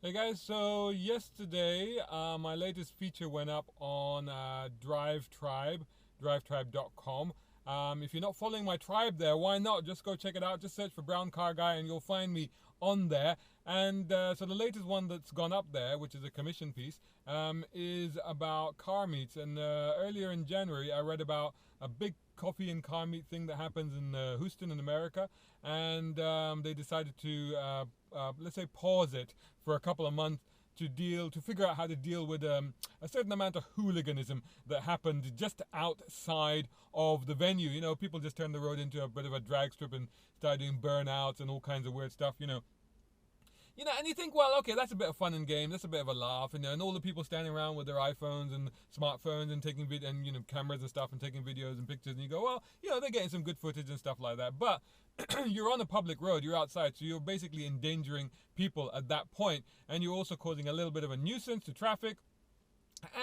Hey guys, so yesterday my latest feature went up on Drive Tribe, drivetribe.com. If you're not following my tribe there, why not? Just go check it out. Just search for Brown Car Guy and you'll find me on there. And so the latest one that's gone up there, which is a commission piece, is about car meets. And earlier in January, I read about a big coffee and car meet thing that happens in Houston in America. And they decided to, let's say, pause it for a couple of months to figure out how to deal with a certain amount of hooliganism that happened just outside of the venue. You know, people just turned the road into a bit of a drag strip and started doing burnouts and all kinds of weird stuff. And you think, well, okay, that's a bit of fun and game, that's a bit of a laugh, and all the people standing around with their iPhones and smartphones and taking video and cameras and stuff and taking videos and pictures, and you go, well, they're getting some good footage and stuff like that. But you're on a public road, you're outside, so you're basically endangering people at that point, and you're also causing a little bit of a nuisance to traffic.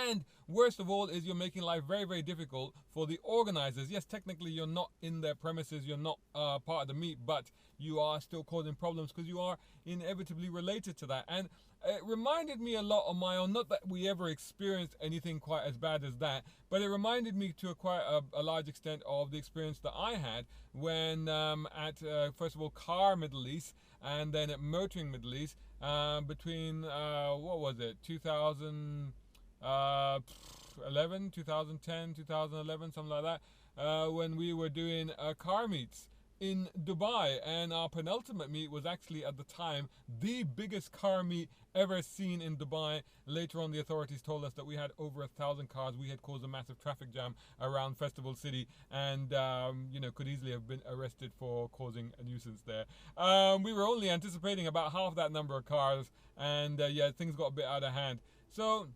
And worst of all is you're making life very, very difficult for the organizers. Yes, technically you're not in their premises, you're not part of the meet, but you are still causing problems because you are inevitably related to that. And it reminded me a lot of my own, not that we ever experienced anything quite as bad as that, but it reminded me to quite a large extent of the experience that I had when at, first of all, Car Middle East and then at Motoring Middle East between, what was it, 2000... 11, 2010, 2011, something like that, when we were doing car meets in Dubai. And our penultimate meet was actually at the time the biggest car meet ever seen in Dubai. Later on, the authorities told us that we had over 1,000 cars. We had caused a massive traffic jam around Festival City, and could easily have been arrested for causing a nuisance there. We were only anticipating about half that number of cars, and things got a bit out of hand. So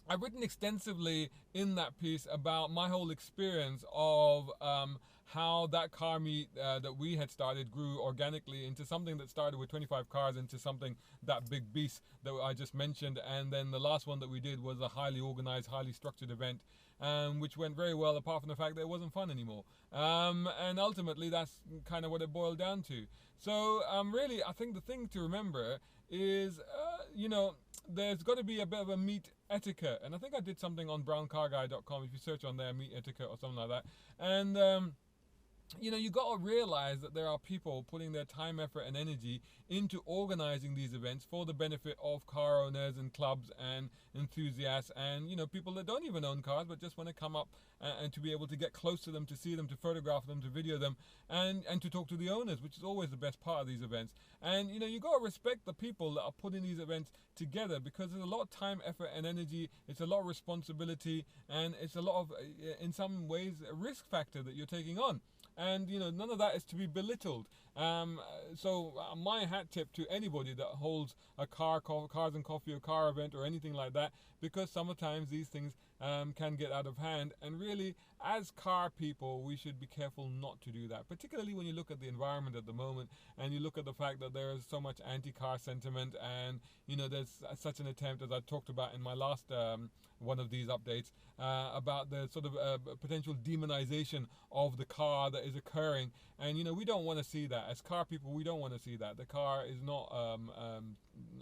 I've written extensively in that piece about my whole experience of how that car meet that we had started grew organically into something that started with 25 cars into something that big beast that I just mentioned. And then the last one that we did was a highly organized, highly structured event, which went very well, apart from the fact that it wasn't fun anymore. And ultimately, that's kind of what it boiled down to. So really, I think the thing to remember is, there's got to be a bit of a meet etiquette. And I think I did something on browncarguy.com. If you search on there, meet etiquette or something like that. And you got to realize that there are people putting their time, effort, and energy into organizing these events for the benefit of car owners and clubs and enthusiasts and people that don't even own cars but just want to come up and to be able to get close to them, to see them, to photograph them, to video them, and to talk to the owners, which is always the best part of these events. And you got to respect the people that are putting these events together, because there's a lot of time, effort, and energy. It's a lot of responsibility, and it's a lot of, in some ways, a risk factor that you're taking on. And none of that is to be belittled. So my hat tip to anybody that holds a cars and coffee or car event or anything like that, because sometimes these things can get out of hand. And really, as car people, we should be careful not to do that, particularly when you look at the environment at the moment and you look at the fact that there is so much anti-car sentiment, and there's such an attempt, as I talked about in my last one of these updates, about the sort of potential demonization of the car that is occurring. And we don't want to see that. As car people, we don't want to see that. The car is not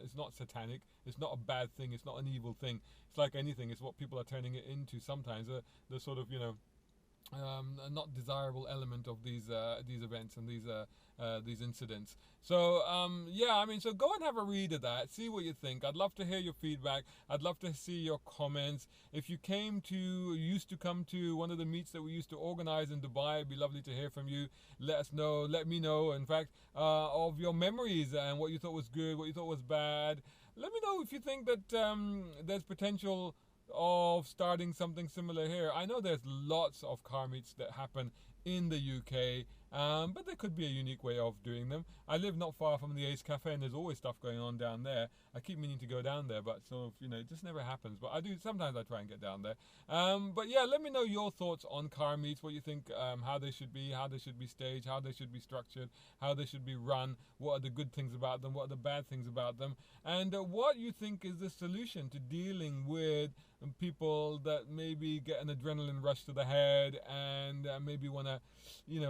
it's not satanic, it's not a bad thing, it's not an evil thing. It's like anything, it's what people are turning it into sometimes, the sort of a not desirable element of these events and these incidents. So so go and have a read of that, see what you think. I'd love to hear your feedback. I'd love to see your comments. If you used to come to one of the meets that we used to organize in Dubai, it'd be lovely to hear from you. Let me know, in fact, of your memories and what you thought was good, what you thought was bad. Let me know if you think that there's potential of starting something similar here. I know there's lots of car meets that happen in the UK, but there could be a unique way of doing them. I live not far from the Ace Cafe, and there's always stuff going on down there. I keep meaning to go down there, but it just never happens. But I do, sometimes I try and get down there. But yeah, let me know your thoughts on car meets, what you think, how they should be staged, how they should be structured, how they should be run, what are the good things about them, what are the bad things about them, and what you think is the solution to dealing with people that maybe get an adrenaline rush to the head and maybe want to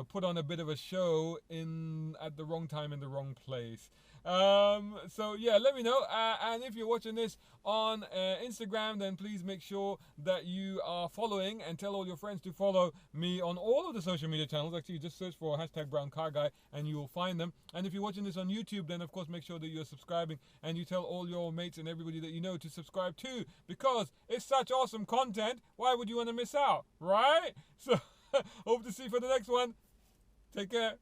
put on a bit of a show at the wrong time in the wrong place. So yeah, let me know. And if you're watching this on Instagram, then please make sure that you are following and tell all your friends to follow me on all of the social media channels. Actually, just search for #BrownCarGuy and you will find them. And if you're watching this on YouTube, then of course make sure that you're subscribing and you tell all your mates and everybody that you know to subscribe too, because it's such awesome content. Why would you want to miss out, right? So hope to see you for the next one. Take care.